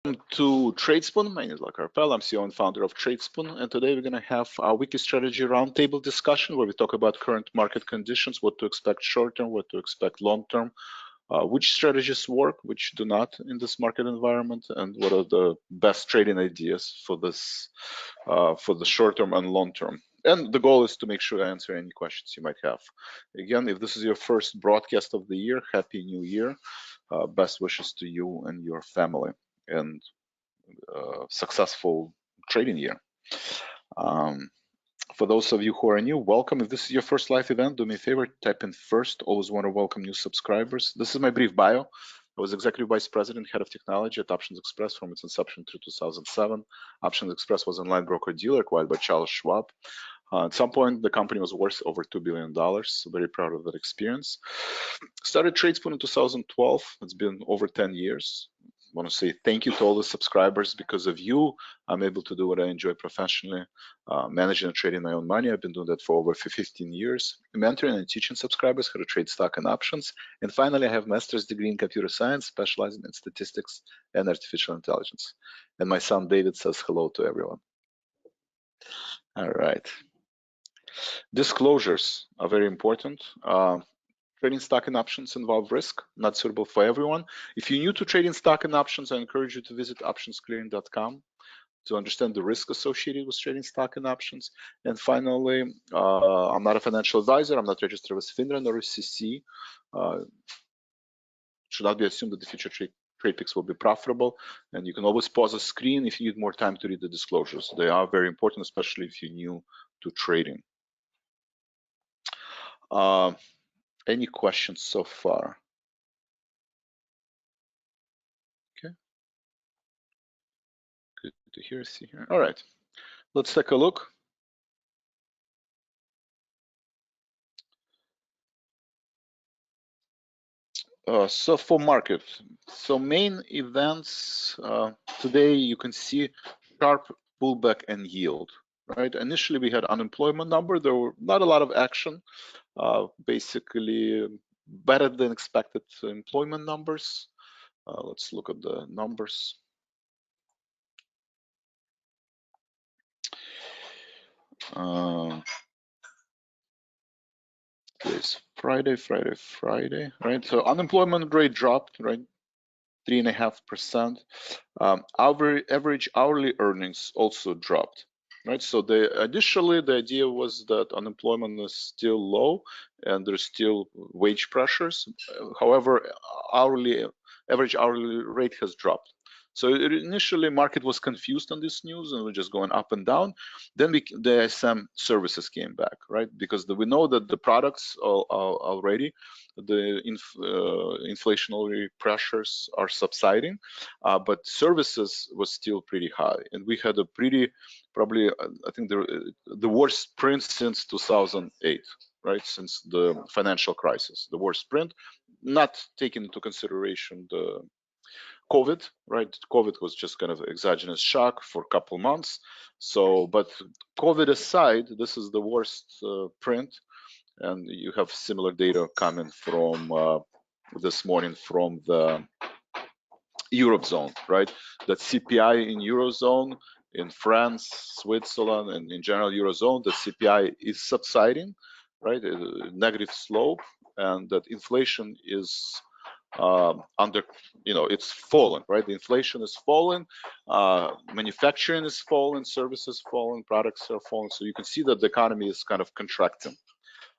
To Tradespoon. My name is Vlad Karpel. I'm CEO and founder of Tradespoon, and today we're going to have our weekly strategy roundtable discussion where we talk about current market conditions, what to expect short term, what to expect long term, which strategies work, which do not in this market environment, and what are the best trading ideas for this, for the short term and long term. And the goal is to make sure I answer any questions you might have. Again, if this is your first broadcast of the year, Happy New Year. Best wishes to you and your family, and successful trading year. For those of you who are new, welcome. If this is your first live event, do me a favor, type in first. Always want to welcome new subscribers. This is my brief bio. I was Executive Vice President, Head of Technology at Options Express from its inception through 2007. Options Express was an online broker-dealer acquired by Charles Schwab. At some point, the company was worth over $2 billion. So very proud of that experience. Started Tradespoon in 2012. It's been over 10 years. I want to say thank you to all the subscribers. Because of you, I'm able to do what I enjoy professionally, managing and trading my own money. I've been doing that for over 15 years, mentoring and teaching subscribers how to trade stock and options. And finally, I have a master's degree in computer science, specializing in statistics and artificial intelligence. And my son David says hello to everyone. All right. Disclosures are very important. Trading stock and options involve risk, not suitable for everyone. If you're new to trading stock and options, I encourage you to visit optionsclearing.com to understand the risk associated with trading stock and options. And finally, I'm not a financial advisor. I'm not registered with FINRA nor SEC. Should not be assumed that the future trade picks will be profitable. And you can always pause the screen if you need more time to read the disclosures. They are very important, especially if you're new to trading. Any questions so far? Okay. Good to hear, see here. All right, let's take a look. So for market, so main events today, you can see sharp pullback and yield, right? Initially, we had unemployment number. There were not a lot of action. Basically, better than expected employment numbers. Let's look at the numbers. Today's Friday, right? So unemployment rate dropped, right? 3.5%. Average hourly earnings also dropped, right? So initially the idea was that unemployment is still low and there's still wage pressures. However, average hourly rate has dropped. So initially market was confused on this news and we're just going up and down. Then the ISM services came back, right? Because we know that the products are already, the inflationary pressures are subsiding, but services was still pretty high. And we had a pretty, probably, I think the worst print since 2008, right? Since the financial crisis, the worst print, not taking into consideration the COVID, right? COVID was just kind of exogenous shock for a couple months. So, but COVID aside, this is the worst print. And you have similar data coming from this morning from the Eurozone, right? That CPI in Eurozone, in France, Switzerland, and in general Eurozone, the CPI is subsiding, right? Negative slope, and that inflation is under, it's fallen, right? The inflation is falling, manufacturing is falling, services falling, products are falling. So you can see that the economy is kind of contracting.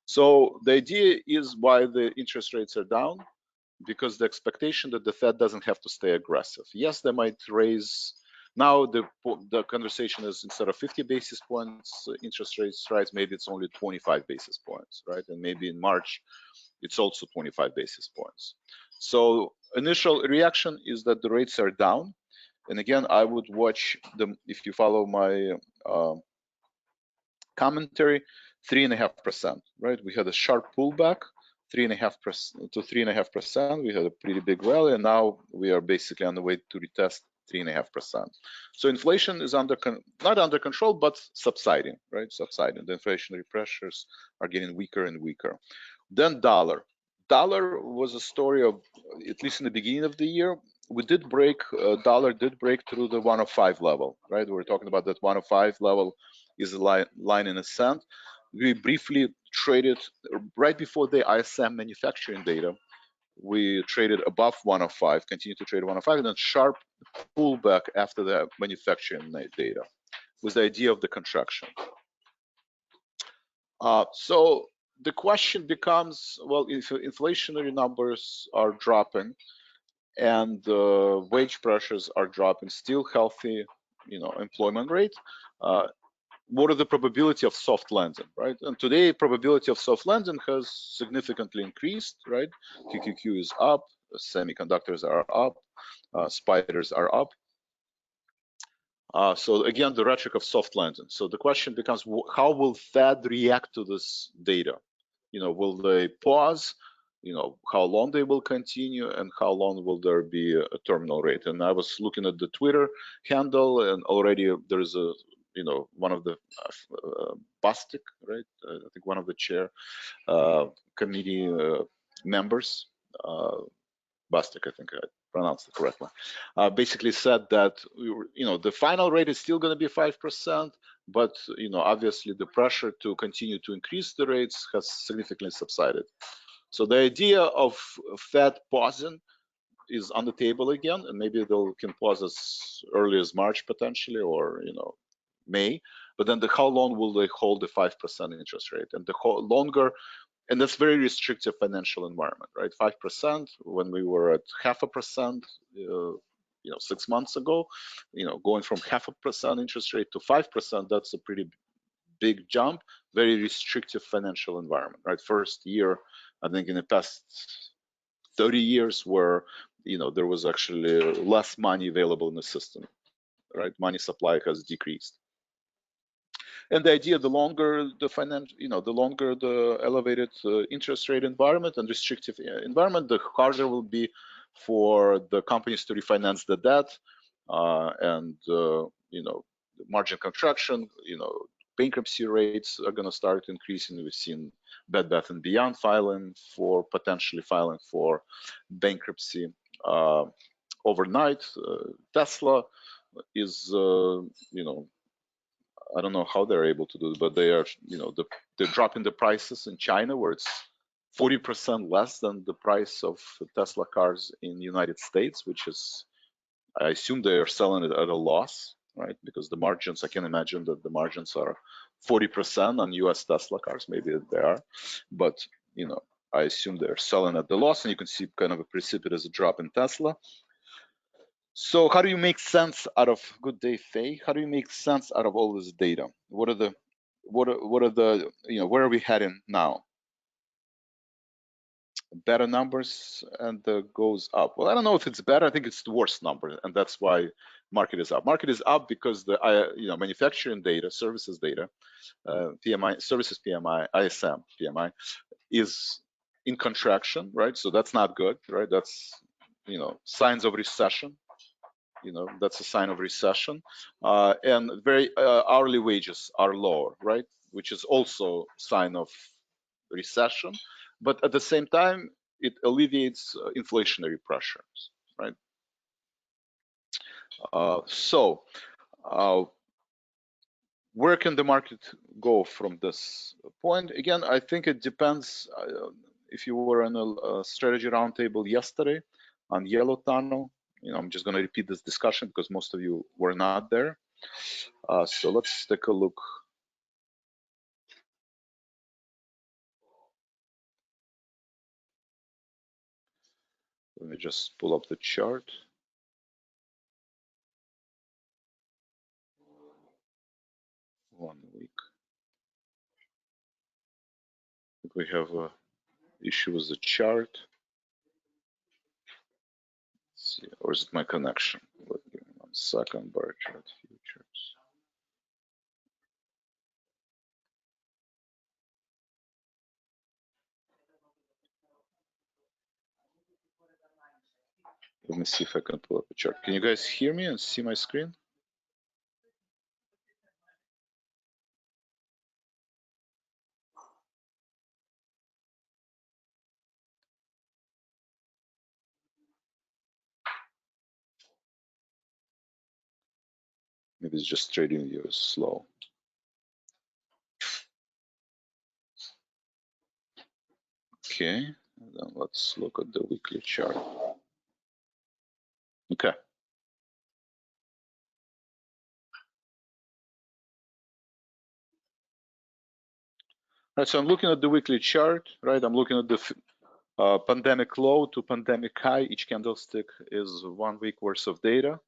So the idea is why the interest rates are down, because the expectation that the Fed doesn't have to stay aggressive. Yes, they might raise. Now the conversation is, instead of 50 basis points interest rates rise, maybe it's only 25 basis points, right? And maybe in March, it's also 25 basis points. So initial reaction is that the rates are down. And again, I would watch them, if you follow my commentary, 3.5%, right? We had a sharp pullback, 3.5% to 3.5%. We had a pretty big rally, and now we are basically on the way to retest 3.5%. So inflation is not under control, but subsiding, right? Subsiding. The inflationary pressures are getting weaker and weaker. Then dollar. Dollar was a story of, at least in the beginning of the year, we did break, dollar did break through the 105 level, right? We're talking about that 105 level is a line in the sand. We briefly traded right before the ISM manufacturing data. We traded above 105, continued to trade 105, and then sharp pullback after the manufacturing data with the idea of the contraction. So the question becomes, well, if inflationary numbers are dropping and wage pressures are dropping, still healthy, employment rate, what are the probability of soft landing, right? And today, probability of soft landing has significantly increased, right? QQQ is up, semiconductors are up, spiders are up. So again, the rhetoric of soft landing. So the question becomes, how will Fed react to this data? Will they pause? How long they will continue, and how long will there be a terminal rate? And I was looking at the Twitter handle, and already there's a, one of the Bostic, right? I think one of the chair committee members, Bostic, I think I pronounced it correctly, basically said that the final rate is still going to be 5%, but obviously the pressure to continue to increase the rates has significantly subsided. So the idea of Fed pausing is on the table again, and maybe they can pause as early as March potentially, or May. But then how long will they hold the 5% interest rate? And the longer, and that's very restrictive financial environment, right? 5% when we were at 0.5%, 6 months ago, going from 0.5% interest rate to 5%, that's a pretty big jump. Very restrictive financial environment, right? First year, I think in the past 30 years where there was actually less money available in the system, right? Money supply has decreased. And the idea, the longer the the longer the elevated interest rate environment and restrictive environment, the harder will be for the companies to refinance the debt, and margin contraction, bankruptcy rates are going to start increasing. We've seen Bed Bath & Beyond potentially filing for bankruptcy overnight. Tesla is, I don't know how they're able to do it, but they are, they're dropping the prices in China where it's 40% less than the price of Tesla cars in the United States, which is, I assume they are selling it at a loss, right? Because the margins, I can imagine that the margins are 40% on US Tesla cars, maybe they are, but I assume they're selling at the loss, and you can see kind of a precipitous drop in Tesla. So how do you make sense out of, good day, Faye? How do you make sense out of all this data? What are the, where are we heading now? Better numbers and goes up. Well, I don't know if it's better. I think it's the worst number, and that's why market is up. Market is up because the manufacturing data, services data, PMI, services PMI, ISM PMI is in contraction, right? So that's not good, right? That's signs of recession. That's a sign of recession, and very hourly wages are lower, right? Which is also sign of recession, but at the same time, it alleviates inflationary pressures, right? So where can the market go from this point? Again, I think it depends. If you were on a strategy roundtable yesterday on Yellow Tunnel, I'm just going to repeat this discussion because most of you were not there. So let's take a look. Let me just pull up the chart. One week. I think we have a issue with the chart. Let's see, or is it my connection? Give me 1 second. Bar chart futures. Let me see if I can pull up a chart. Can you guys hear me and see my screen? Maybe it's just trading view is slow. Okay, then let's look at the weekly chart. Okay. Right, so I'm looking at the weekly chart, right? I'm looking at the pandemic low to pandemic high. Each candlestick is 1 week worth of data.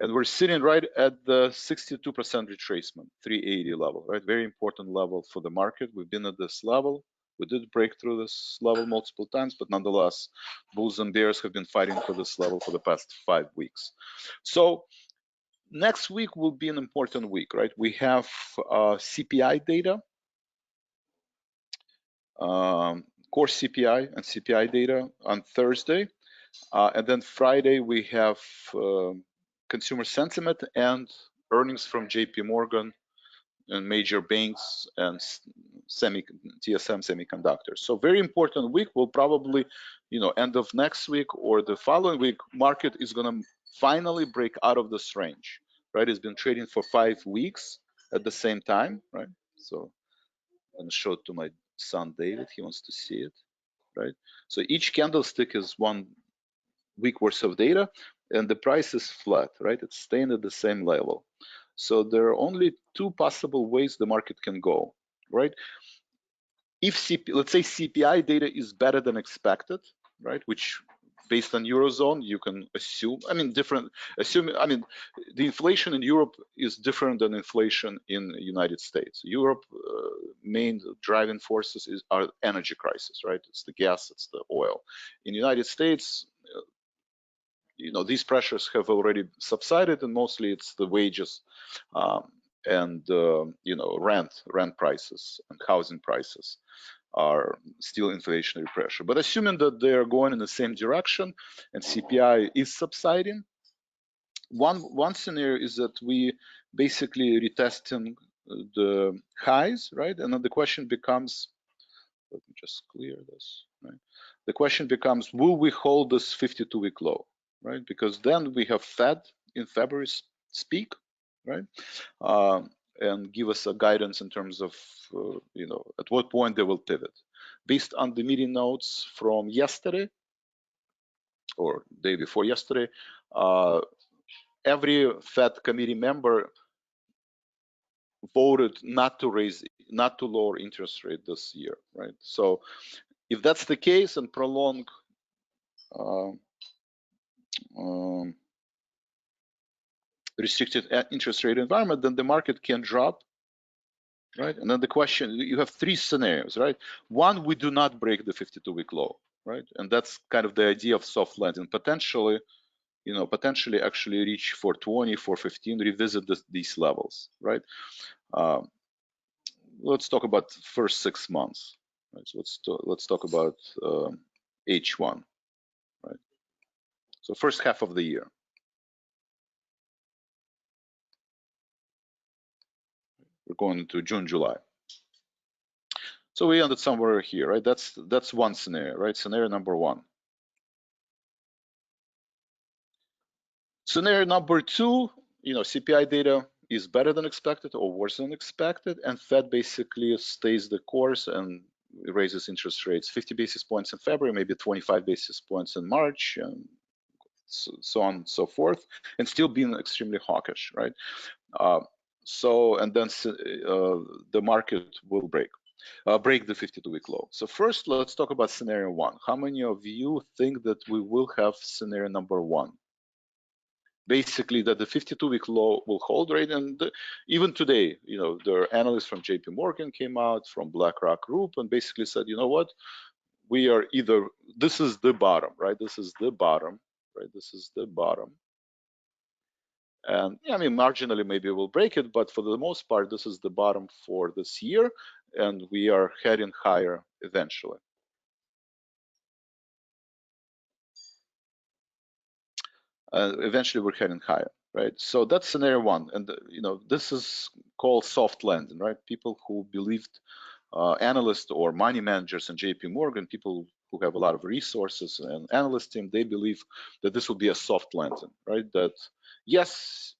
And we're sitting right at the 62% retracement, 380 level, right? Very important level for the market. We've been at this level. We did break through this level multiple times, but nonetheless, bulls and bears have been fighting for this level for the past 5 weeks. So next week will be an important week, right? We have CPI data, core CPI and CPI data on Thursday. And then Friday, we have consumer sentiment and earnings from JP Morgan and major banks and TSM semiconductors. So very important week. Will probably, end of next week or the following week, market is going to finally break out of this range, right? It's been trading for 5 weeks at the same time, right? So I'm going to show it to my son David. He wants to see it, right? So each candlestick is 1 week worth of data, and the price is flat, right? It's staying at the same level. So there are only 2 possible ways the market can go, right? If let's say CPI data is better than expected, right? Which based on Eurozone, you can assume, the inflation in Europe is different than inflation in the United States. Europe, main driving forces are energy crisis, right? It's the gas, it's the oil. In the United States, these pressures have already subsided, and mostly it's the wages and rent prices and housing prices are still inflationary pressure. But assuming that they are going in the same direction and CPI is subsiding, one scenario is that we basically retesting the highs, right? And then the question becomes, let me just clear this, right? The question becomes, will we hold this 52-week low, right? Because then we have Fed in February speak, right? And give us a guidance in terms of, at what point they will pivot. Based on the meeting notes from yesterday, or day before yesterday, every Fed committee member voted not to lower interest rate this year, right? So if that's the case and prolong restricted interest rate environment, then the market can drop, right? And then the question, you have 3 scenarios, right? One, we do not break the 52-week low, right? And that's kind of the idea of soft landing. Potentially actually reach 420, 415, revisit these levels, right? Let's talk about first 6 months, right? So let's talk about H1, right? So first half of the year. We're going into June, July. So we ended somewhere here, right? That's one scenario, right? Scenario number 1. Scenario number 2, CPI data is better than expected or worse than expected, and Fed basically stays the course and raises interest rates 50 basis points in February, maybe 25 basis points in March, and so on and so forth, and still being extremely hawkish, right? And then the market will break the 52-week low. So first, let's talk about scenario 1. How many of you think that we will have scenario number 1? Basically, that the 52-week low will hold, right? And even today, the analysts from JP Morgan came out, from BlackRock Group, and basically said, you know what? We are this is the bottom, right? This is the bottom, right? This is the bottom. And marginally maybe we'll break it, but for the most part, this is the bottom for this year, and we are heading higher eventually. Eventually we're heading higher, right? So that's scenario 1, and this is called soft landing, right? People who believed, analysts or money managers in JP Morgan, people who have a lot of resources and analyst team, they believe that this will be a soft landing, right? That yes,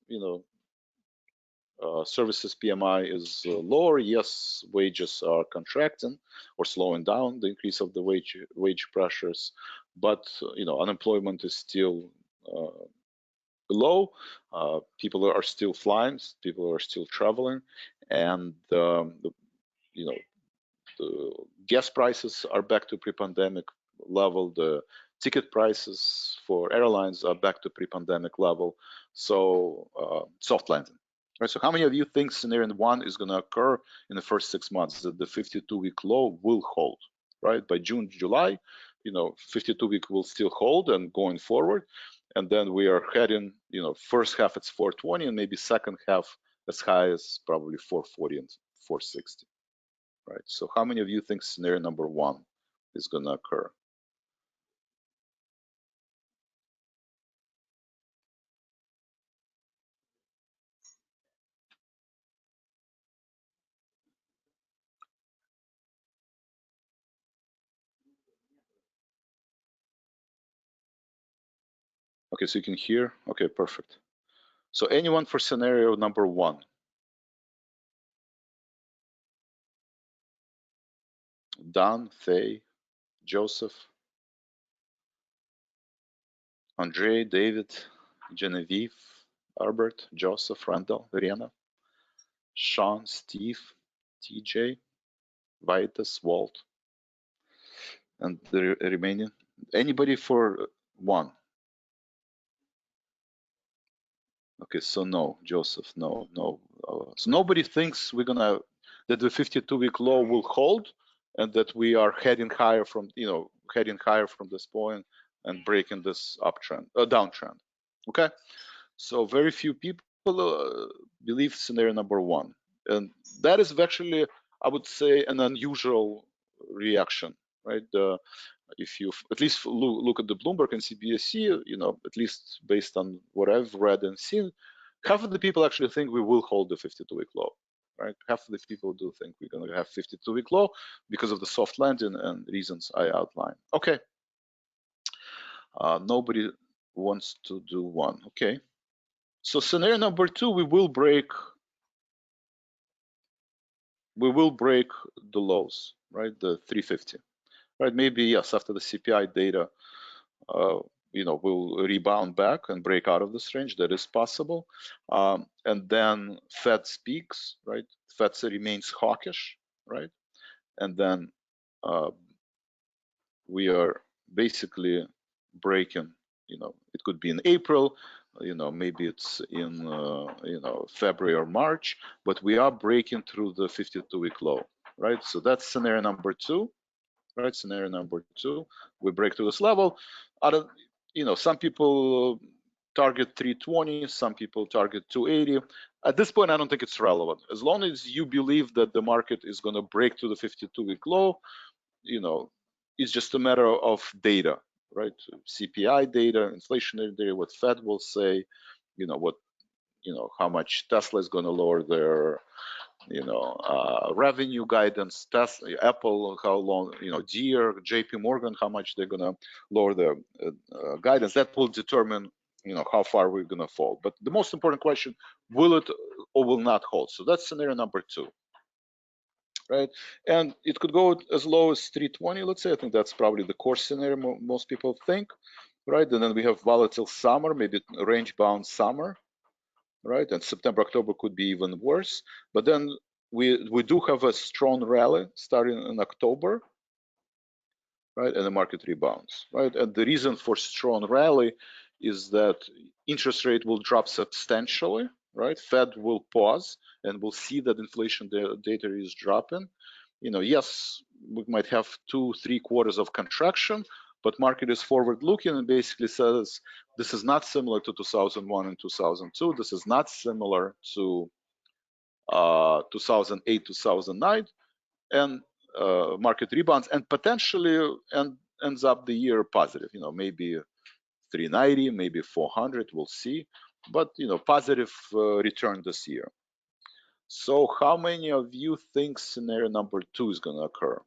services PMI is lower. Yes, wages are contracting or slowing down the increase of the wage pressures, but unemployment is still low. People are still flying, people are still traveling, and the gas prices are back to pre-pandemic level. The ticket prices for airlines are back to pre-pandemic level. So soft landing. Right, so how many of you think scenario 1 is going to occur in the first 6 months, that the 52-week low will hold, right? By June, July, 52-week will still hold and going forward. And then we are heading, first half it's 420 and maybe second half as high as probably 440 and 460, right? So how many of you think scenario number 1 is going to occur? Okay, so you can hear. Okay, perfect. So anyone for scenario number 1? Don, Faye, Joseph, Andre, David, Genevieve, Albert, Joseph, Randall, Rihanna, Sean, Steve, TJ, Vitus, Walt, and the remaining. Anybody for 1? Okay, so no, Joseph, no. So nobody thinks that the 52-week low will hold, and that we are heading higher from this point and breaking this uptrend, downtrend. Okay, so very few people believe scenario number 1, and that is actually, I would say, an unusual reaction, right? If you at least look at the Bloomberg and CBSE, at least based on what I've read and seen, half of the people actually think we will hold the 52-week low, right? Half of the people do think we're going to have 52-week low because of the soft landing and reasons I outlined. Okay. Nobody wants to do 1. Okay. So scenario number 2, we will break the lows, right? The 350, right? Maybe yes, after the CPI data, will rebound back and break out of this range. That is possible. And then Fed speaks, right? Fed remains hawkish, right? And then we are basically breaking, it could be in April, maybe it's in, February or March, but we are breaking through the 52-week low, right? So that's scenario number 2, right? Scenario number 2, we break to this level. Some people target 320, some people target 280. At this point, I don't think it's relevant. As long as you believe that the market is going to break to the 52-week low, it's just a matter of data, right? CPI data, inflationary data, what Fed will say, how much Tesla is going to lower their revenue guidance, Apple, how long, Deere, JP Morgan, how much they're going to lower the guidance. That will determine, how far we're going to fall. But the most important question, will it or will not hold? So that's scenario number 2, right? And it could go as low as 320, let's say. I think that's probably the core scenario most people think, right? And then we have volatile summer, maybe range-bound summer, right? And September, October could be even worse. But then we do have a strong rally starting in October, right? And the market rebounds, right? And the reason for strong rally is that interest rate will drop substantially, right? Fed will pause and we'll see that inflation data is dropping. Yes, we might have 2-3 quarters of contraction, but market is forward looking and basically says this is not similar to 2001 and 2002. This is not similar to 2008, 2009, and market rebounds and potentially ends up the year positive. Maybe 390, maybe 400. We'll see, but positive return this year. So how many of you think scenario number 2 is going to occur?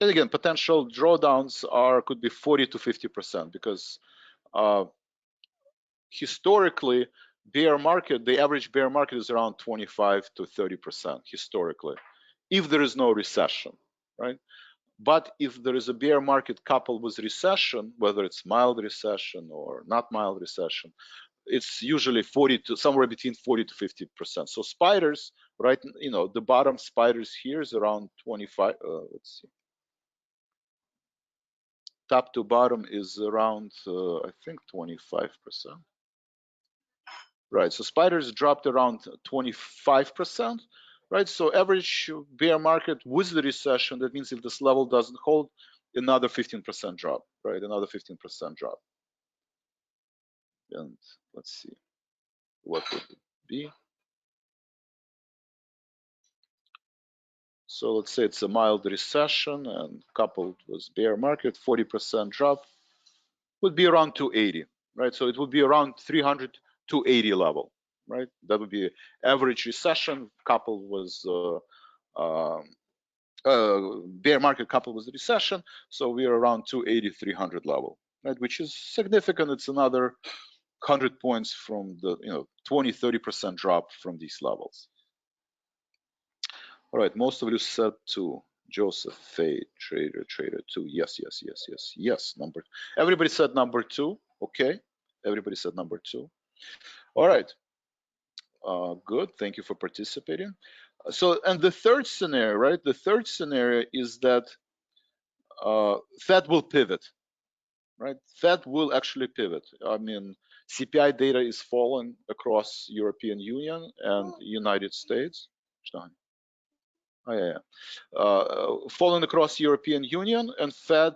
And again, potential drawdowns could be 40 to 50% because historically, the average bear market is around 25 to 30% historically, if there is no recession, right? But if there is a bear market coupled with recession, whether it's mild recession or not mild recession, it's usually somewhere between 40 to 50%. So spiders, right? The bottom spiders here is around 25. Let's see. Top to bottom is around, I think, 25%. Right, so spiders dropped around 25%, right? So average bear market with the recession, that means if this level doesn't hold, another 15% drop, right? Another 15% drop. And let's see, what would it be? So let's say it's a mild recession and coupled with bear market, 40% drop would be around 280, right? So it would be around 300 to 80 level, right? That would be average recession coupled with bear market coupled with the recession. So we are around 280, 300 level, right? Which is significant. It's another 100 points from the 20, 30% drop from these levels. All right, most of you said two. Joseph, Fade, Trader 2. Yes. Everybody said number 2. Okay. Everybody said number 2. All right. Good. Thank you for participating. So, and the third scenario, right? The third scenario is that Fed will pivot, right? Fed will actually pivot. I mean, CPI data is falling across European Union and United States. Oh, yeah. Falling across European Union, and Fed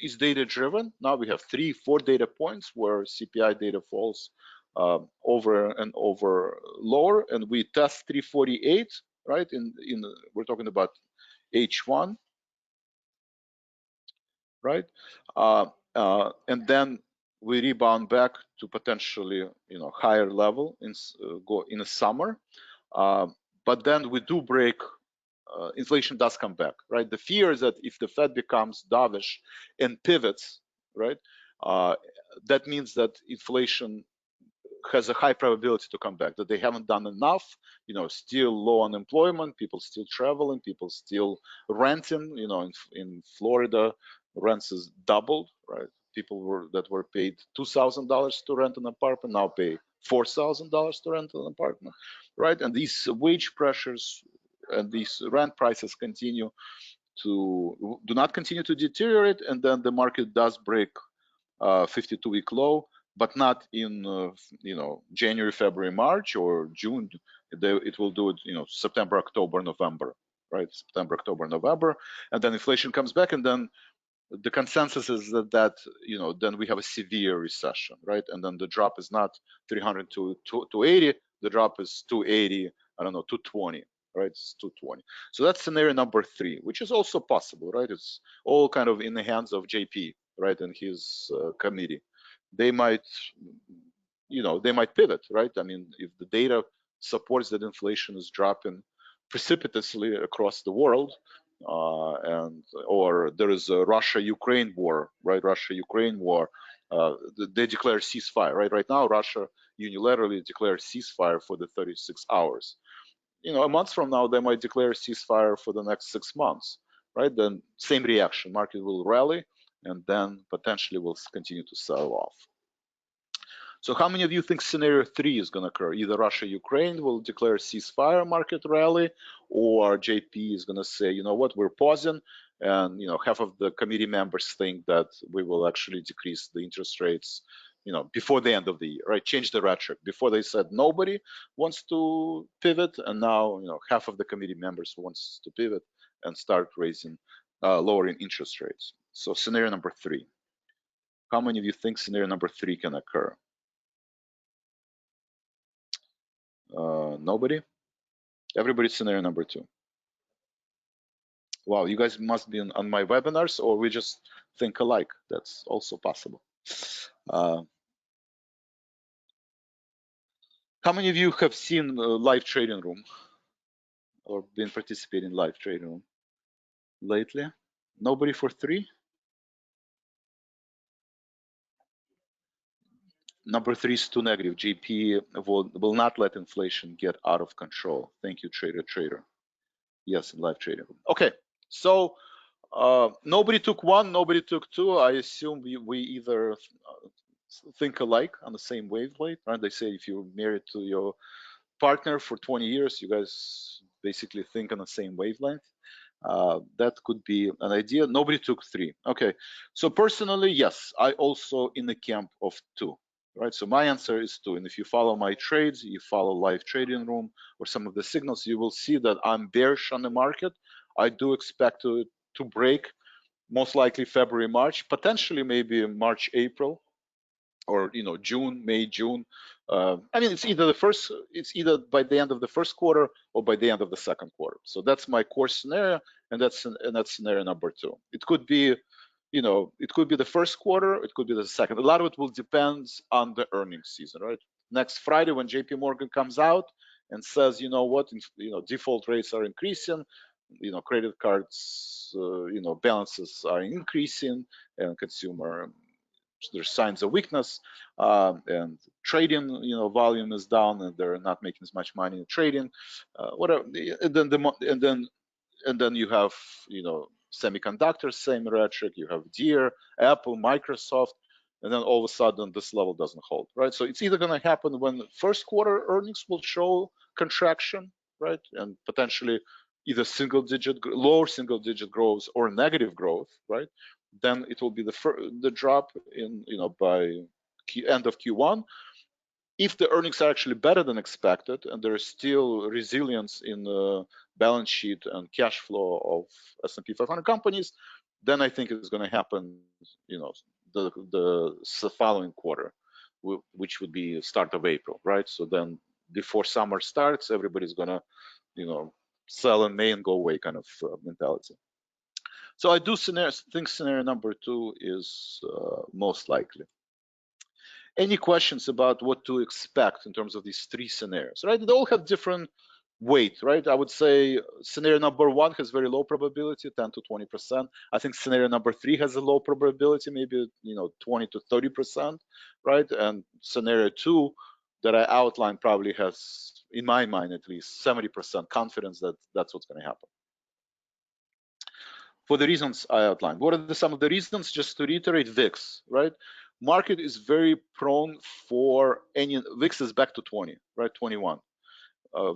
is data driven. Now we have 3-4 data points where CPI data falls over and over lower, and we test 348, right? We're talking about H1, right? And then we rebound back to potentially higher level in the summer, but then we do break. Inflation does come back, right? The fear is that if the Fed becomes dovish and pivots, right, that means that inflation has a high probability to come back, that they haven't done enough, still low unemployment, people still traveling, people still renting, in Florida, rents is doubled, right? People that were paid $2,000 to rent an apartment now pay $4,000 to rent an apartment, right? And these wage pressures and these rent prices do not continue to deteriorate, and then the market does break 52-week low, but not in January, February, March, or June. It will do it September, October, November, right? September, October, November, and then inflation comes back, and then the consensus is that then we have a severe recession, right? And then the drop is not 300 to 280, the drop is 280, I don't know, 220, right? It's 220. So that's scenario number 3, which is also possible, right? It's all kind of in the hands of JP, right, and his committee. They might pivot, right? I mean, if the data supports that inflation is dropping precipitously across the world, or there is a Russia-Ukraine war, right? Russia-Ukraine war, they declare ceasefire, right? Right now, Russia unilaterally declared ceasefire for the 36 hours. A month from now, they might declare ceasefire for the next 6 months, right? Then same reaction, market will rally, and then potentially will continue to sell off. So how many of you think scenario 3 is going to occur? Either Russia-Ukraine will declare ceasefire, market rally, or JP is going to say, you know what, we're pausing, and half of the committee members think that we will actually decrease the interest rates before the end of the year, right? Change the rhetoric. Before they said nobody wants to pivot, and now half of the committee members wants to pivot and start lowering interest rates. So scenario number 3. How many of you think scenario number 3 can occur? Nobody? Everybody's scenario number 2. Wow, you guys must be on my webinars, or we just think alike. That's also possible. How many of you have seen live trading room or been participating in live trading room? lately? Nobody for 3? Number 3 is too negative. JP will not let inflation get out of control. Thank you, trader. Yes, in live trading. Okay, so nobody took 1, nobody took 2. I assume we either think alike on the same wavelength, right? They say if you're married to your partner for 20 years, you guys basically think on the same wavelength. That could be an idea. Nobody took 3. Okay, so personally, yes, I also in the camp of 2. Right, so my answer is 2. And if you follow my trades, you follow live trading room or some of the signals, you will see that I'm bearish on the market. I do expect to break most likely February, March, potentially maybe March, April, or June, May, June. I mean, it's either by the end of the first quarter or by the end of the second quarter. So that's my core scenario, and that's scenario number 2. It could be, it could be the first quarter, it could be the second. A lot of it will depend on the earnings season, right? Next Friday when JP Morgan comes out and says, you know what, default rates are increasing, credit cards, balances are increasing, and consumer, there's signs of weakness, and trading, volume is down, and they're not making as much money in trading. Whatever, and then you have, semiconductors, same rhetoric. You have Deere, Apple, Microsoft, and then all of a sudden this level doesn't hold, right? So it's either going to happen when first quarter earnings will show contraction, right, and potentially either lower single digit growth or negative growth, right? Then it will be the drop in, by end of Q1. If the earnings are actually better than expected and there is still resilience in the balance sheet and cash flow of S&P 500 companies, then I think it's going to happen, the following quarter, which would be start of April, right? So then before summer starts, everybody's going to, sell in May and go away kind of mentality. So I do think scenario number 2 is most likely. Any questions about what to expect in terms of these 3 scenarios, right? They all have different weight, right? I would say scenario number 1 has very low probability, 10 to 20%. I think scenario number 3 has a low probability, maybe 20 to 30%, right? And scenario 2 that I outlined probably has, in my mind at least, 70% confidence that that's what's going to happen, for the reasons I outlined. What are some of the reasons? Just to reiterate, VIX, right? Market is very prone for VIX is back to 20, right? 21.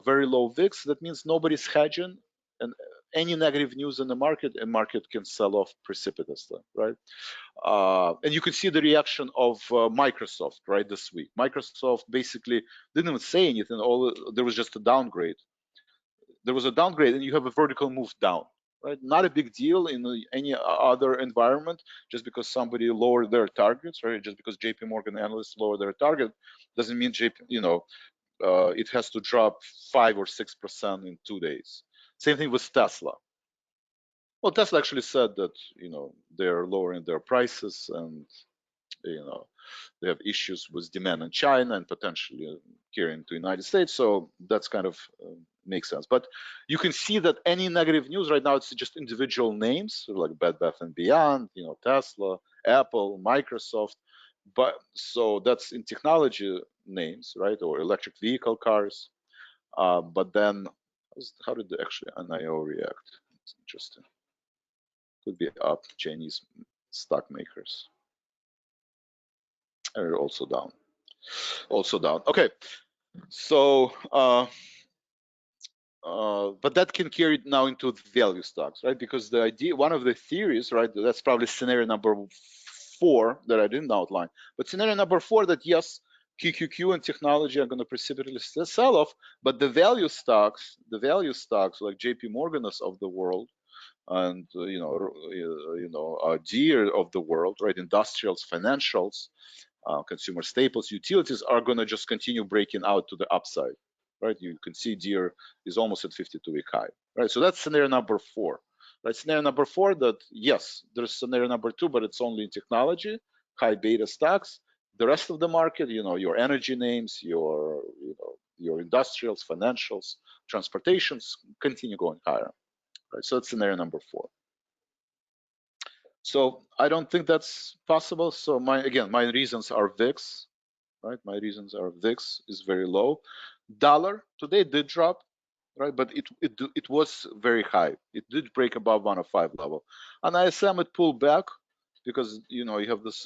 Very low VIX. That means nobody's hedging, and any negative news in the market, and market can sell off precipitously, right? And you can see the reaction of Microsoft, right, this week. Microsoft basically didn't even say anything. There was just a downgrade. There was a downgrade, and you have a vertical move down, right? Not a big deal in any other environment. Just because somebody lowered their targets, right? Just because JP Morgan analysts lower their target doesn't mean it has to drop 5 or 6% in 2 days. Same thing with Tesla. Well, Tesla actually said that they're lowering their prices, and they have issues with demand in China and potentially carrying to the United States. So that's kind of makes sense. But you can see that any negative news right now, it's just individual names like Bed Bath and Beyond, Tesla, Apple, Microsoft. But so that's in technology names, right? Or electric vehicle cars. But then how did actually NIO react? It's interesting. Could be up. Chinese stock makers are also down. Okay, so but that can carry now into value stocks, right? Because the idea, one of the theories, right, that's probably scenario number 4 that I didn't outline, but scenario number 4 that yes, QQQ and technology are going to precipitously sell off, but the value stocks like JP Morgan's of the world, and Deere of the world, right, industrials, financials, consumer staples, utilities are going to just continue breaking out to the upside, right? You can see Deere is almost at 52-week high, right? So that's scenario number 4, right? Scenario number 4 that yes, there's scenario number 2, but it's only in technology, high beta stocks. The rest of the market, your energy names, your industrials, financials, transportations continue going higher, right? So that's scenario number 4. So I don't think that's possible. So my reasons are VIX, right? My reasons are VIX is very low. Dollar today did drop, right? But it was very high. It did break above 105 level. And ISM it pulled back because you have this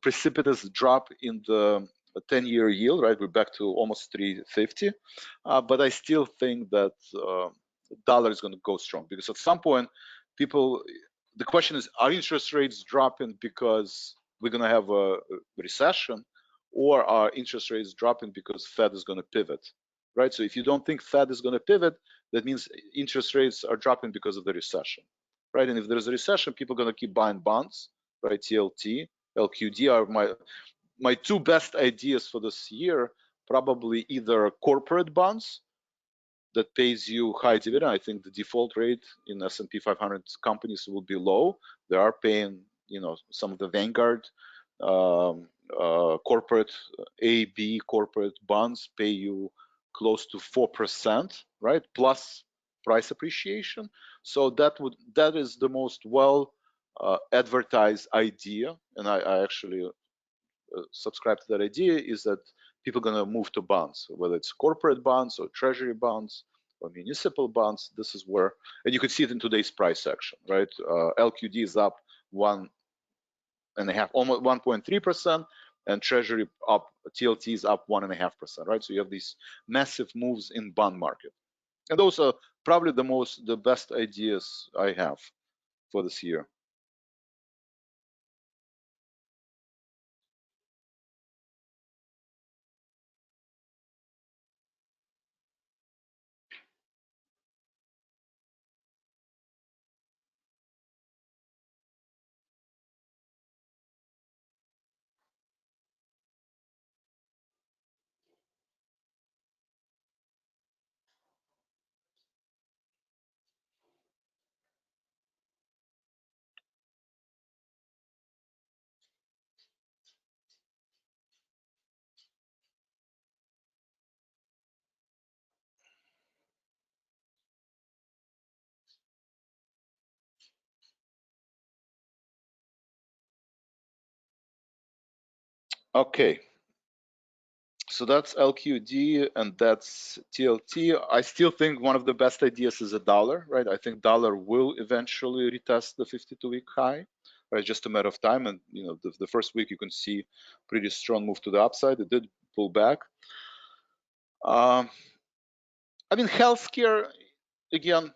precipitous drop in the 10-year yield, right? We're back to almost 350. But I still think that dollar is going to go strong because at some point, the question is, are interest rates dropping because we're going to have a recession, or are interest rates dropping because Fed is going to pivot, right? So if you don't think Fed is going to pivot, that means interest rates are dropping because of the recession, right? And if there's a recession, people are going to keep buying bonds, right? TLT, LQD are my two best ideas for this year. Probably either corporate bonds that pays you high dividend. I think the default rate in S&P 500 companies will be low. They are paying, some of the Vanguard corporate AB corporate bonds pay you close to 4%, right? Plus price appreciation. So that is the most well advertised idea, and I actually subscribe to that idea, is that people are going to move to bonds, whether it's corporate bonds or treasury bonds or municipal bonds. This is where, and you can see it in today's price action, right? LQD is up 1.5, almost 1.3%, and treasury up, TLT is up 1.5%, right? So you have these massive moves in bond market, and those are probably the best ideas I have for this year. Okay, so that's LQD and that's TLT. I still think one of the best ideas is a dollar, right? I think dollar will eventually retest the 52-week high, right? Just a matter of time. And the first week you can see pretty strong move to the upside. It did pull back. I mean, healthcare, again,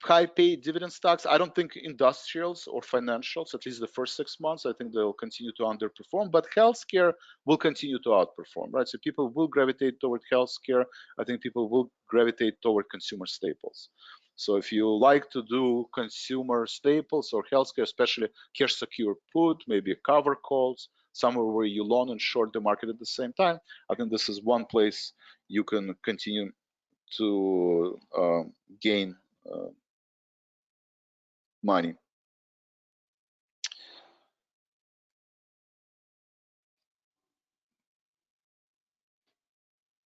high paid dividend stocks. I don't think industrials or financials, at least the first 6 months, I think they'll continue to underperform, but healthcare will continue to outperform, right? So people will gravitate toward healthcare. I think people will gravitate toward consumer staples. So if you like to do consumer staples or healthcare, especially cash secure put, maybe cover calls, somewhere where you long and short the market at the same time, I think this is one place you can continue to gain money.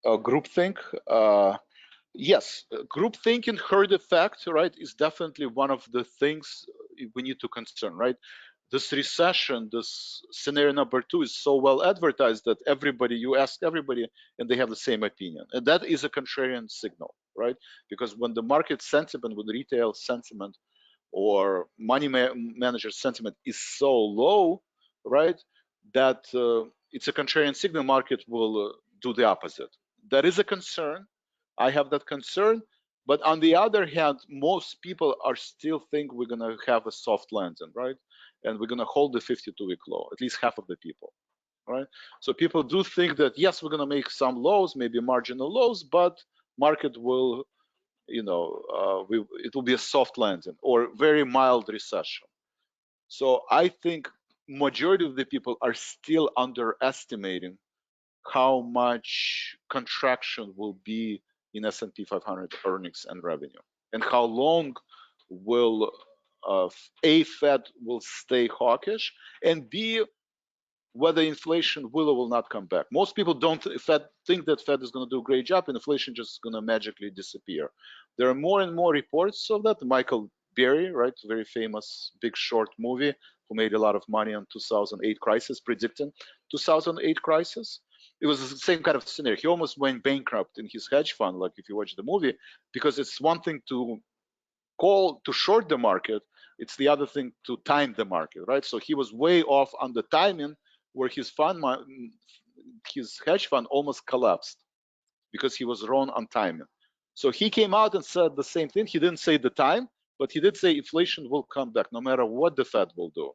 Groupthink, yes, groupthink and herd effect, right, is definitely one of the things we need to concern, right? This recession, this scenario number 2 is so well advertised that you ask everybody and they have the same opinion. And that is a contrarian signal, right? Because when the market sentiment, when the retail sentiment or money manager sentiment is so low, right, that it's a contrarian signal, market will do the opposite. That is a concern. I have that concern. But on the other hand, most people are still think we're going to have a soft landing, right? And we're going to hold the 52-week low, at least half of the people, right? So people do think that, yes, we're going to make some lows, maybe marginal lows, but market will it will be a soft landing or very mild recession. So I think majority of the people are still underestimating how much contraction will be in S&P 500 earnings and revenue, and how long will a Fed will stay hawkish, and B, whether inflation will or will not come back. Most people don't think that Fed is going to do a great job and inflation just going to magically disappear. There are more and more reports of that. Michael Barry, right? Very famous Big Short movie, who made a lot of money on 2008 crisis, predicting 2008 crisis. It was the same kind of scenario. He almost went bankrupt in his hedge fund, like if you watch the movie, because it's one thing to call to short the market, it's the other thing to time the market, right? So he was way off on the timing, where his hedge fund almost collapsed because he was wrong on timing. So he came out and said the same thing. He didn't say the time, but he did say inflation will come back no matter what the Fed will do,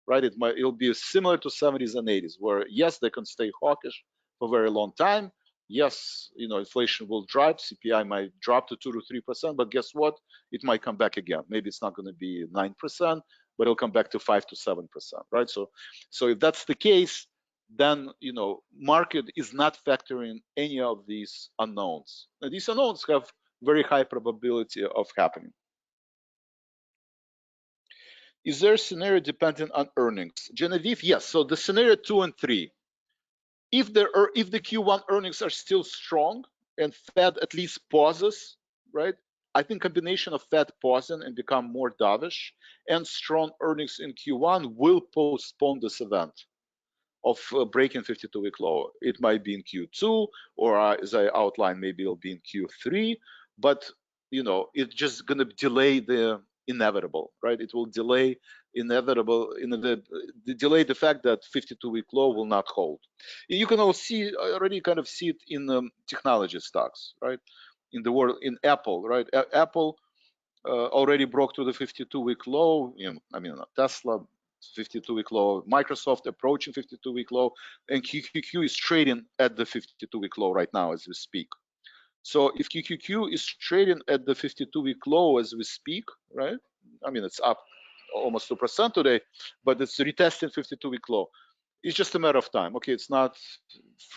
right? It'll be similar to 70s and 80s, where yes, they can stay hawkish for a very long time. Yes, inflation will drop. CPI might drop to 2 to 3%, but guess what? It might come back again. Maybe it's not going to be 9%, but it'll come back to 5 to 7%, right? So if that's the case, then market is not factoring any of these unknowns. Now, these unknowns have very high probability of happening. Is there a scenario dependent on earnings? Genevieve, yes. So the scenario 2 and 3, if the Q1 earnings are still strong and Fed at least pauses, right? I think combination of Fed pausing and become more dovish and strong earnings in Q1 will postpone this event of breaking 52-week low. It might be in Q2, or as I outlined, maybe it'll be in Q3, but it's just going to delay the inevitable, right? It will delay delay the fact that 52-week low will not hold. You can already kind of see it in technology stocks, right? In the world, in Apple, right? Apple already broke to the 52-week low. Tesla 52-week low, Microsoft approaching 52-week low, and QQQ is trading at the 52-week low right now as we speak. So if QQQ is trading at the 52-week low as we speak, right? It's up almost 2% today, but it's retesting 52-week low. It's just a matter of time. Okay, it's not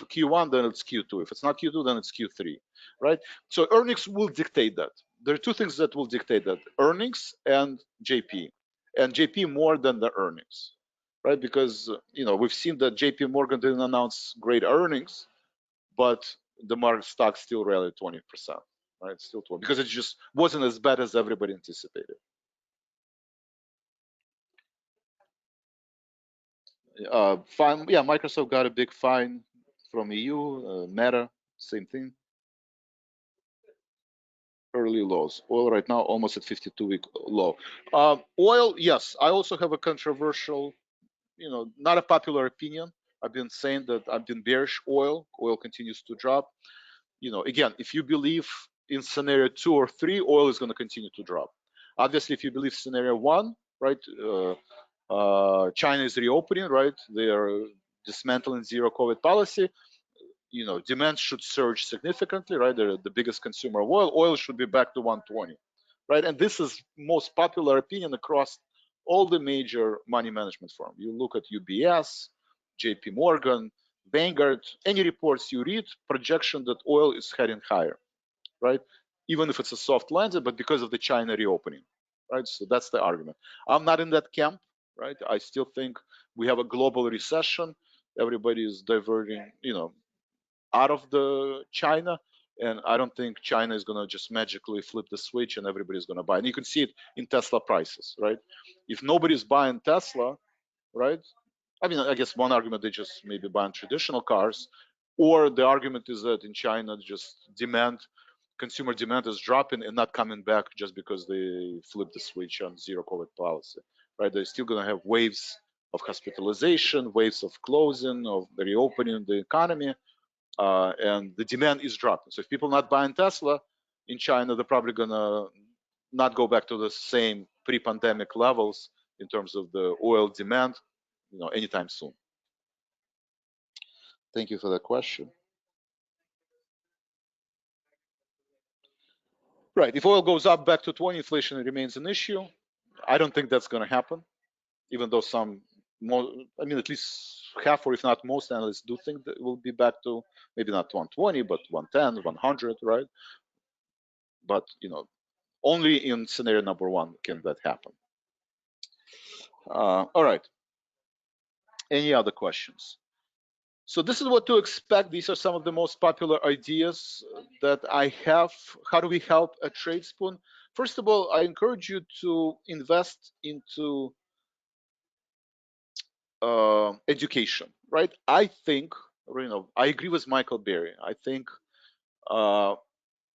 Q1, then it's Q2. If it's not Q2, then it's Q3, right? So earnings will dictate that. There are two things that will dictate that: earnings and JP. And JP more than the earnings, right? Because we've seen that JP Morgan didn't announce great earnings, but the market stock still rallied 20%, right? Still 20, because it just wasn't as bad as everybody anticipated. Fine, yeah, Microsoft got a big fine from EU. Meta, same thing. Early lows. Oil right now almost at 52-week low. Oil, yes, I also have a controversial, not a popular opinion. I've been saying that I've been bearish oil. Oil continues to drop. Again, if you believe in scenario 2 or 3, oil is going to continue to drop. Obviously, if you believe scenario 1, right, China is reopening, right? They are dismantling zero COVID policy. Demand should surge significantly, right? They're the biggest consumer of oil. Oil should be back to 120, right? And this is most popular opinion across all the major money management firms. You look at UBS, JP Morgan, Vanguard, any reports you read, projection that oil is heading higher, right? Even if it's a soft landing, but because of the China reopening, right? So that's the argument. I'm not in that camp, right? I still think we have a global recession. Everybody is diverting, out of the China, and I don't think China is going to just magically flip the switch and everybody's going to buy. And you can see it in Tesla prices, right? If nobody's buying Tesla, right? I guess one argument, they just maybe buying traditional cars, or the argument is that in China, just consumer demand is dropping and not coming back just because they flipped the switch on zero COVID policy, right? They're still going to have waves of hospitalization, waves of closing, of the reopening the economy, and the demand is dropping. So if people not buying Tesla in China, they're probably gonna not go back to the same pre-pandemic levels in terms of the oil demand, anytime soon. Thank you for that question. Right, if oil goes up back to 20, inflation remains an issue. I don't think that's going to happen, even though at least half, or if not most analysts do think that it will be back to maybe not 120, but 110, 100, right? But only in scenario number 1 can that happen. All right. Any other questions? So this is what to expect. These are some of the most popular ideas that I have. How do we help at Tradespoon? first of all, I encourage you to invest into education, right? I think, I agree with Michael Berry. I think uh,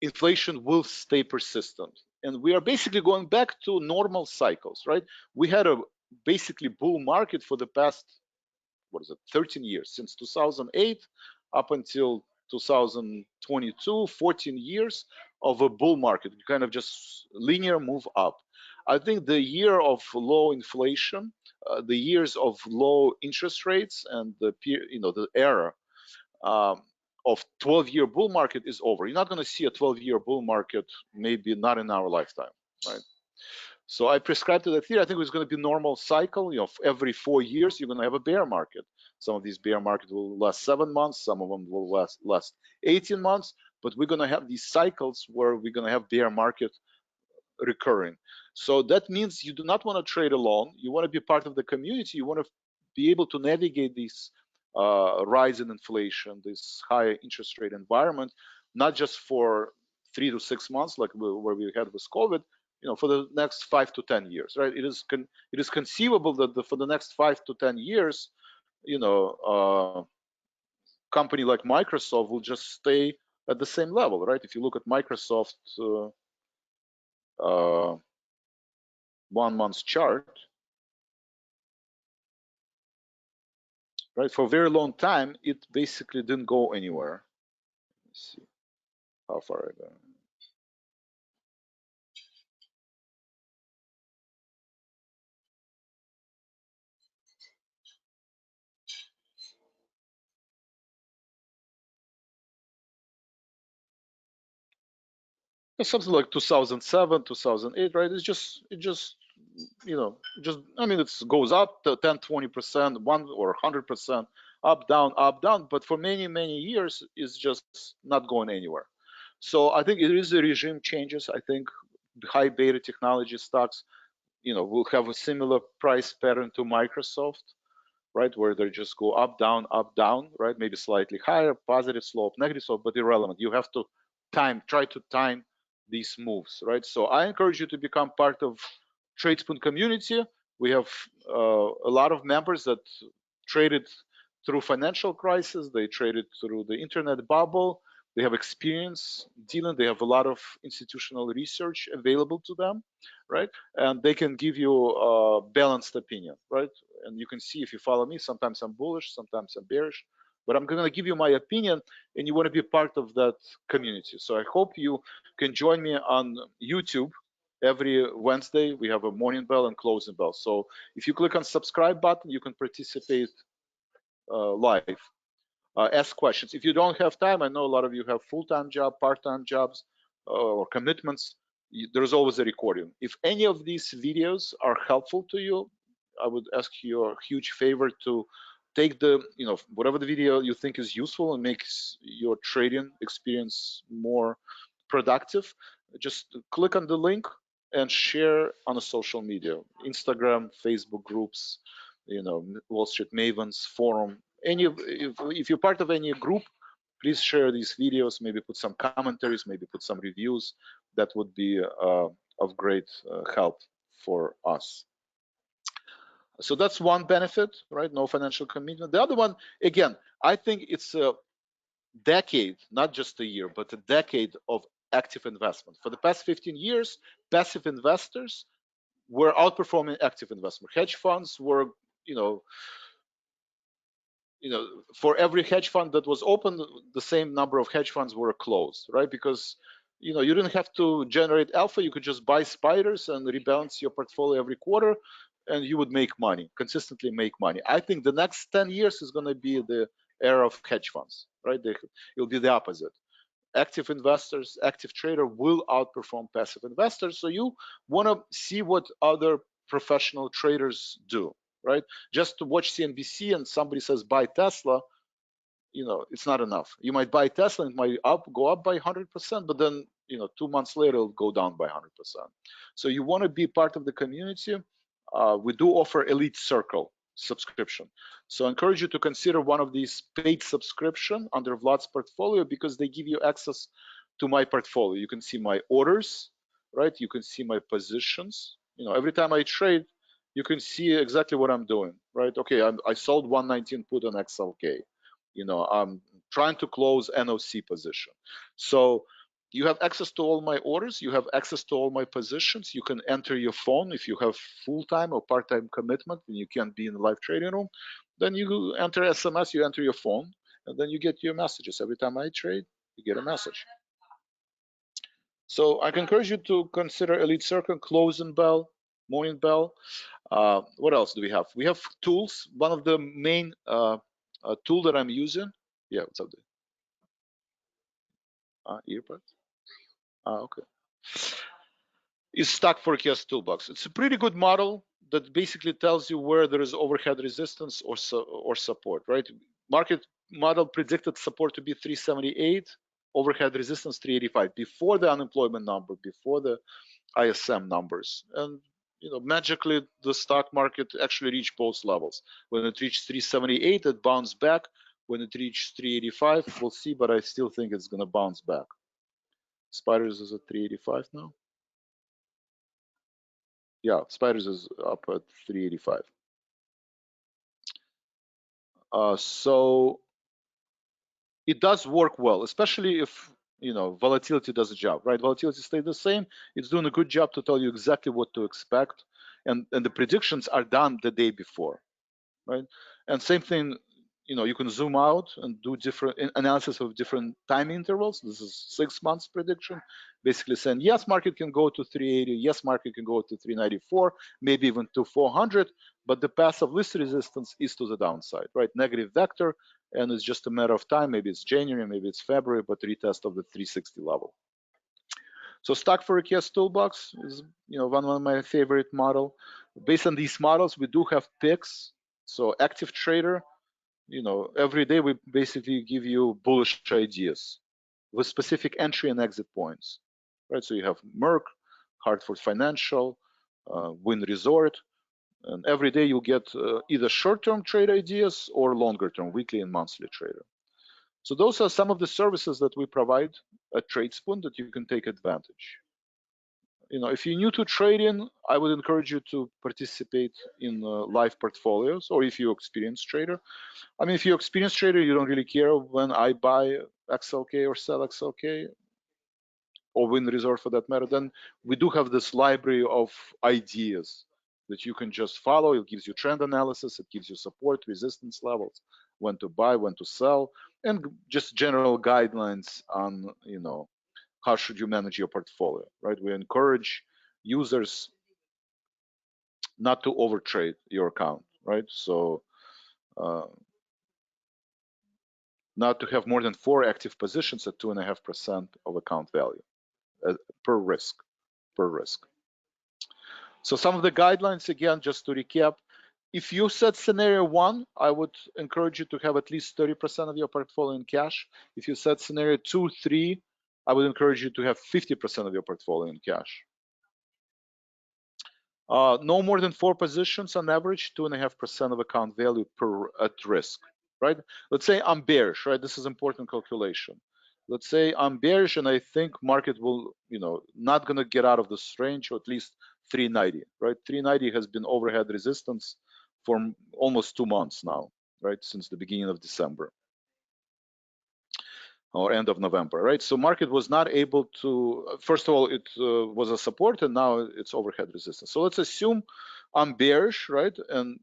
inflation will stay persistent, and we are basically going back to normal cycles, right? We had a basically bull market for the past, 13 years, since 2008 up until 2022, 14 years of a bull market, kind of just linear move up. I think the year of low inflation, the years of low interest rates, and the era um, of 12-year bull market is over. You're not going to see a 12-year bull market, maybe not in our lifetime, right? So I prescribe to the theory. I think it's going to be normal cycle. Every 4 years you're going to have a bear market. Some of these bear markets will last 7 months. Some of them will last 18 months. But we're going to have these cycles where we're going to have bear market recurring. So that means you do not want to trade alone. You want to be part of the community. You want to be able to navigate this rise in inflation, this high interest rate environment, not just for 3 to 6 months like where we had with COVID, for the next 5 to 10 years, right? It is conceivable that for the next 5 to 10 years, company like Microsoft will just stay at the same level, right? If you look at Microsoft 1 month chart, right? For a very long time, it basically didn't go anywhere. Let's see how far I go. It's something like 2007, 2008, right? I mean, it goes up to 10, 20%, 1 or 100%, up, down. But for many, many years, it's just not going anywhere. So I think it is the regime changes. I think high beta technology stocks, will have a similar price pattern to Microsoft, right? Where they just go up, down, right? Maybe slightly higher, positive slope, negative slope, but irrelevant. You have to try to time these moves, right? So I encourage you to become part of Tradespoon community. We have a lot of members that traded through financial crisis. They traded through the internet bubble. They have experience dealing. They have a lot of institutional research available to them, right? And they can give you a balanced opinion, right? And you can see if you follow me, sometimes I'm bullish, sometimes I'm bearish, but I'm going to give you my opinion, and you want to be part of that community. So I hope you can join me on YouTube. Every Wednesday we have a morning bell and closing bell. So if you click on subscribe button, you can participate live. Ask questions. If you don't have time, I know a lot of you have full-time job, part-time jobs, or commitments. There's always a recording. If any of these videos are helpful to you, I would ask you a huge favor to take whatever the video you think is useful and makes your trading experience more productive. Just click on the link and share on a social media, Instagram, Facebook groups, Wall Street Mavens forum. If you're part of any group, please share these videos. Maybe put some commentaries, maybe put some reviews. That would be of great help for us. So that's one benefit, right? No financial commitment. The other one, again, I think it's a decade, not just a year, but a decade of active investment. For the past 15 years, passive investors were outperforming active investment. Hedge funds were, for every hedge fund that was open, the same number of hedge funds were closed, right? Because you didn't have to generate alpha. You could just buy spiders and rebalance your portfolio every quarter, and you would make money, consistently make money. I think the next 10 years is going to be the era of hedge funds, right? It'll be the opposite. Active investors, active trader will outperform passive investors. So you want to see what other professional traders do, right? Just to watch CNBC and somebody says buy Tesla, it's not enough. You might buy Tesla and it might go up by 100%, but then 2 months later it'll go down by 100%. So you want to be part of the community. We do offer Elite Circle subscription. So I encourage you to consider one of these paid subscription under Vlad's portfolio, because they give you access to my portfolio. You can see my orders, right? You can see my positions. Every time I trade, you can see exactly what I'm doing, right? Okay, I sold 119 put on XLK. I'm trying to close NOC position. So you have access to all my orders. You have access to all my positions. You can enter your phone if you have full-time or part-time commitment and you can't be in the live trading room. Then you enter SMS, you enter your phone, and then you get your messages. Every time I trade, you get a message. So I can encourage you to consider Elite Circle, Closing Bell, Morning Bell. What else do we have? We have tools. One of the main tool that I'm using. Yeah, what's up there? Earbuds. Okay. Is Stock Forecast Toolbox. It's a pretty good model that basically tells you where there is overhead resistance or support, right? Market model predicted support to be 378, overhead resistance 385 before the unemployment number, before the ISM numbers. And magically the stock market actually reached both levels. When it reached 378, it bounced back. When it reached 385, we'll see, but I still think it's going to bounce back. Spiders is at 385 now. Yeah, Spiders is up at 385. So it does work well, especially if volatility does a job, right? Volatility stays the same. It's doing a good job to tell you exactly what to expect, and the predictions are done the day before, right? And same thing, you can zoom out and do different analysis of different time intervals. This is 6 months prediction, basically saying yes, market can go to 380, yes, market can go to 394, maybe even to 400, but the path of least resistance is to the downside, right? Negative vector, and it's just a matter of time. Maybe it's January, maybe it's February, but retest of the 360 level. So Stock Forecast Toolbox is one of my favorite model. Based on these models, we do have picks. So active trader, every day we basically give you bullish ideas with specific entry and exit points, right? So you have Merck, Hartford Financial, Win Resort, and every day you get either short-term trade ideas or longer-term, weekly and monthly trader. So those are some of the services that we provide at Tradespoon that you can take advantage. If you're new to trading, I would encourage you to participate in live portfolios, or if you're experienced trader. I mean, if you're experienced trader, you don't really care when I buy XLK or sell XLK, or Win Resort for that matter. Then we do have this library of ideas that you can just follow. It gives you trend analysis, it gives you support, resistance levels, when to buy, when to sell, and just general guidelines on, how should you manage your portfolio, right? We encourage users not to overtrade your account, right? So not to have more than 4 active positions at 2.5% of account value per risk. So some of the guidelines, again, just to recap, if you set scenario 1, I would encourage you to have at least 30% of your portfolio in cash. If you set scenario 2, 3, I would encourage you to have 50% of your portfolio in cash. No more than 4 positions on average, 2.5% of account value per at risk, right? Let's say I'm bearish, right? This is important calculation. Let's say I'm bearish and I think market will, not gonna get out of this range, or at least 390, right? 390 has been overhead resistance for almost 2 months now, right? Since the beginning of December or end of November, right? So market was not able to, first of all, it was a support and now it's overhead resistance. So let's assume I'm bearish, right? And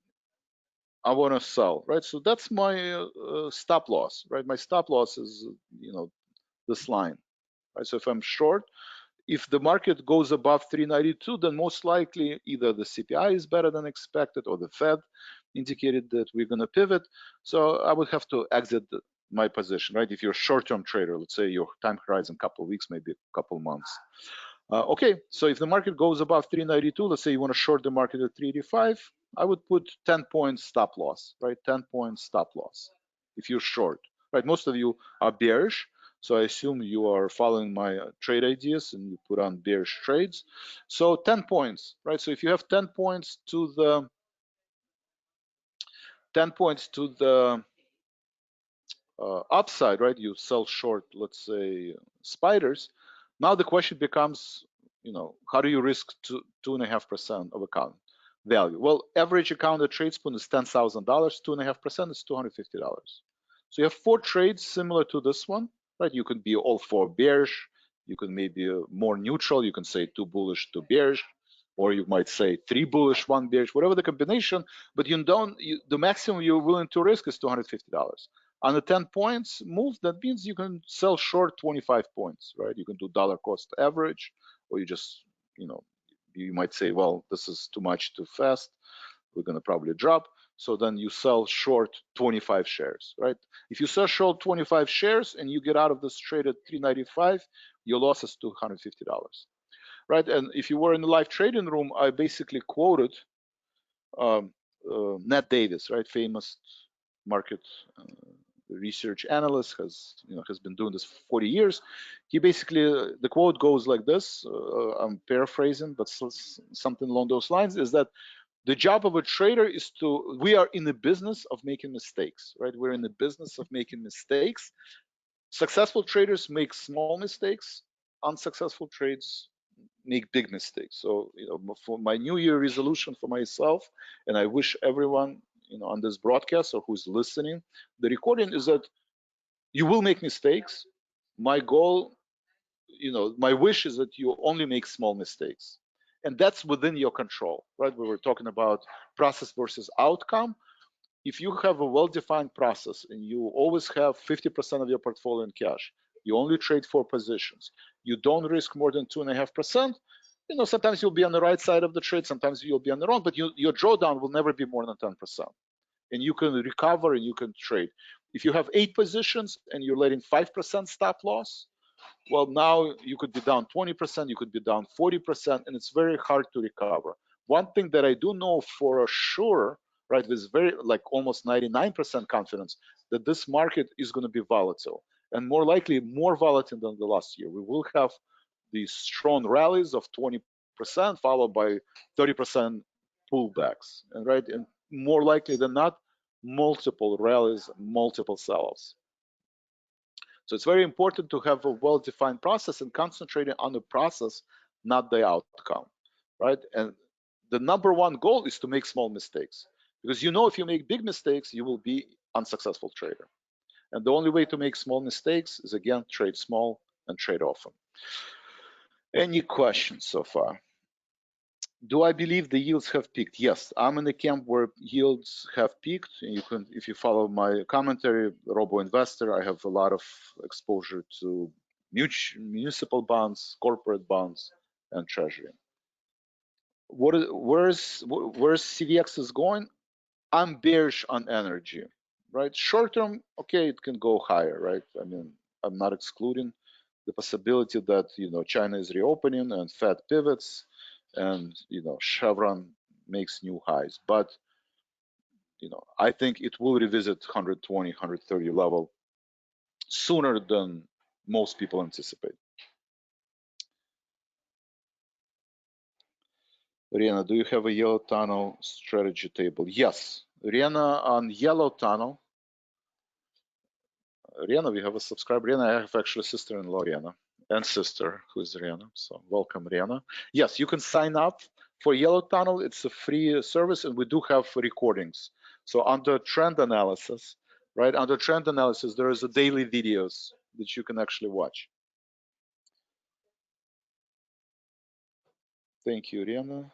I want to sell, right? So that's my stop loss, right? My stop loss is, this line, right? So if I'm short, if the market goes above 392, then most likely either the CPI is better than expected or the Fed indicated that we're going to pivot. So I would have to exit my position, right? If you're a short-term trader, let's say your time horizon, couple of weeks, maybe a couple of months. Okay, so if the market goes above 392, let's say you want to short the market at 385, I would put 10 points stop loss, right? 10 points stop loss if you're short, right? Most of you are bearish, so I assume you are following my trade ideas and you put on bearish trades. So 10 points, right? So if you have 10 points to the upside, right? You sell short, let's say, spiders. Now the question becomes, how do you risk 2.5% of account value? Well, average account at Tradespoon is $10,000. 2.5% is $250. So you have 4 trades similar to this one, right? You could be all 4 bearish. You can maybe more neutral. You can say 2 bullish, 2 bearish, or you might say 3 bullish, 1 bearish, whatever the combination. But the maximum you're willing to risk is $250. On the 10 points move, that means you can sell short 25 points, right? You can do dollar cost average, or you just, you might say, well, this is too much too fast. We're going to probably drop. So then you sell short 25 shares, right? If you sell short 25 shares and you get out of this trade at 395, your loss is $250, right? And if you were in the live trading room, I basically quoted Ned Davis, right? Famous market research analyst, has been doing this for 40 years. He basically, the quote goes like this, I'm paraphrasing, but something along those lines, is that the job of a trader is we are in the business of making mistakes, right? We're in the business of making mistakes. Successful traders make small mistakes. Unsuccessful trades make big mistakes. So, for my New Year resolution for myself, and I wish everyone, on this broadcast or who's listening, the recording, is that you will make mistakes. My goal, my wish is that you only make small mistakes. And that's within your control, right? We were talking about process versus outcome. If you have a well-defined process and you always have 50% of your portfolio in cash, you only trade 4 positions, you don't risk more than 2.5%, sometimes you'll be on the right side of the trade, sometimes you'll be on the wrong, but your drawdown will never be more than 10%. And you can recover and you can trade. If you have 8 positions and you're letting 5% stop loss, well, now you could be down 20%, you could be down 40%, and it's very hard to recover. One thing that I do know for sure, right, with almost 99% confidence, that this market is going to be volatile, and more likely more volatile than the last year. We will have these strong rallies of 20%, followed by 30% pullbacks, and more likely than not, multiple rallies, multiple sell-offs. So it's very important to have a well-defined process and concentrating on the process, not the outcome, right? And the number one goal is to make small mistakes, because if you make big mistakes, you will be unsuccessful trader. And the only way to make small mistakes is, again, trade small and trade often. Any questions so far? Do I believe the yields have peaked? Yes, I'm in the camp where yields have peaked. And if you follow my commentary, robo-investor, I have a lot of exposure to municipal bonds, corporate bonds, and treasury. Where's CVX is going? I'm bearish on energy, right? Short term, okay, it can go higher, right? I mean, I'm not excluding the possibility that China is reopening and Fed pivots, and Chevron makes new highs, but I think it will revisit 120, 130 level sooner than most people anticipate. Rihanna, do you have a yellow tunnel strategy table? Yes, Rihanna, on yellow tunnel. Rihanna, we have a subscriber. Rihanna, I have actually sister-in-law, Rihanna, and sister, who is Rihanna. So welcome, Rihanna. Yes, you can sign up for Yellow Tunnel. It's a free service, and we do have recordings. So under trend analysis, right? Under trend analysis, there is a daily videos that you can actually watch. Thank you, Rihanna.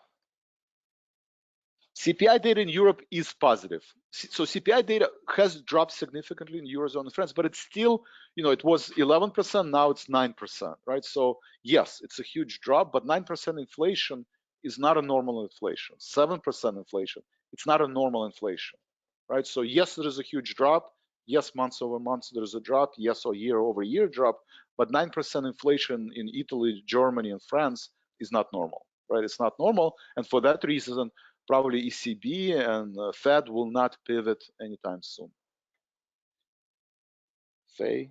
CPI data in Europe is positive. So CPI data has dropped significantly in Eurozone and France, but it's still, it was 11%, now it's 9%, right? So yes, it's a huge drop, but 9% inflation is not a normal inflation. 7% inflation, it's not a normal inflation, right? So yes, there is a huge drop. Yes, months over months, there's a drop. Yes, or year over year drop, but 9% inflation in Italy, Germany, and France is not normal, right? It's not normal. And for that reason, probably ECB and Fed will not pivot anytime soon. Faye?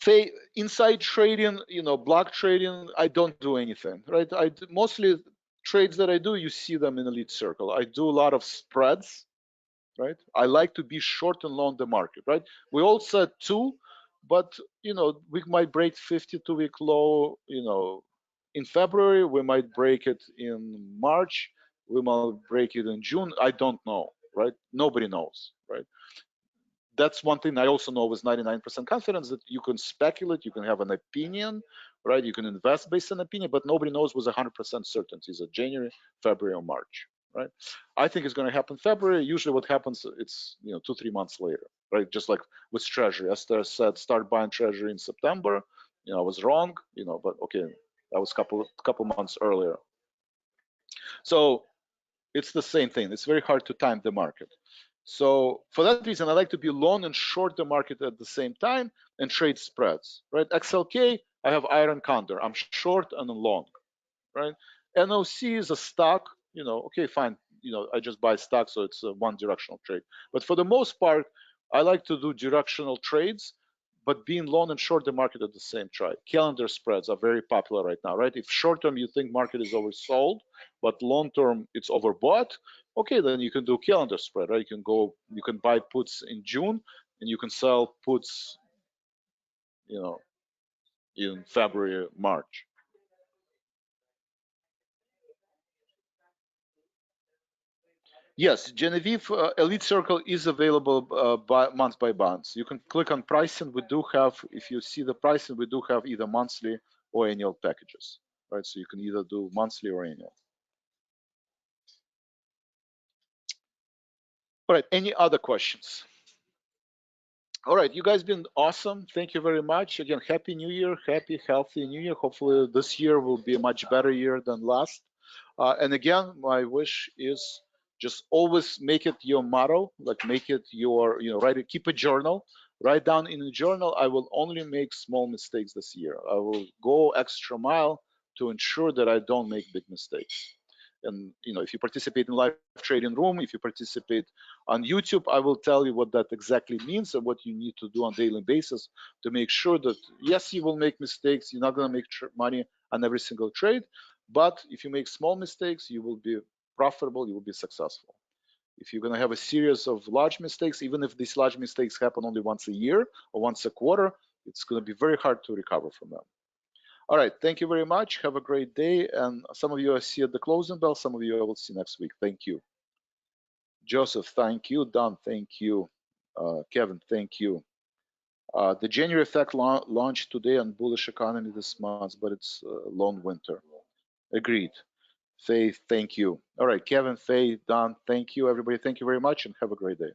Faye, inside trading, block trading, I don't do anything, right? Mostly trades that I do, you see them in Elite Circle. I do a lot of spreads, right? I like to be short and long the market, right? We all said 2, but we might break 52-week low, in February. We might break it in March. We might break it in June. I don't know, right? Nobody knows, right? That's one thing I also know with 99% confidence, that you can speculate, you can have an opinion, right? You can invest based on opinion, but nobody knows with 100% certainty. Is it January, February, or March, right? I think it's going to happen February. Usually what happens, it's 2-3 months later, right? Just like with Treasury. Esther said, start buying Treasury in September. I was wrong, but okay, that was couple months earlier. So it's the same thing. It's very hard to time the market. So for that reason, I like to be long and short the market at the same time and trade spreads, right? XLK, I have iron condor. I'm short and long, right? NOC is a stock, okay, fine. I just buy stock, so it's a one directional trade. But for the most part, I like to do directional trades, but being long and short the market at the same time. Calendar spreads are very popular right now, right? If short term you think market is oversold, but long term it's overbought, okay, then you can do calendar spread, right? You can buy puts in June and you can sell puts, in February, March. Yes, Genevieve Elite Circle is available month by month. You can click on pricing. We do have, if you see the pricing, we do have either monthly or annual packages, right? So you can either do monthly or annual. All right, any other questions? All right, you guys been awesome. Thank you very much. Again, Happy New Year, happy, healthy New Year. Hopefully this year will be a much better year than last. And again, my wish is just always make it your motto, like make it your, write it, keep a journal, write down in a journal, I will only make small mistakes this year. I will go extra mile to ensure that I don't make big mistakes. And if you participate in live trading room, if you participate on YouTube, I will tell you what that exactly means and what you need to do on daily basis to make sure that yes, you will make mistakes. You're not going to make money on every single trade, but if you make small mistakes, you will be profitable, you will be successful. If you're going to have a series of large mistakes, even if these large mistakes happen only once a year or once a quarter, it's going to be very hard to recover from them. All right, thank you very much. Have a great day. And some of you I see at the closing bell, some of you I will see next week. Thank you. Joseph, thank you. Don, thank you. Kevin, thank you. The January effect launched today on bullish economy this month, but it's long winter. Agreed. Faye, thank you. All right, Kevin, Faye, Don, thank you. Everybody, thank you very much and have a great day.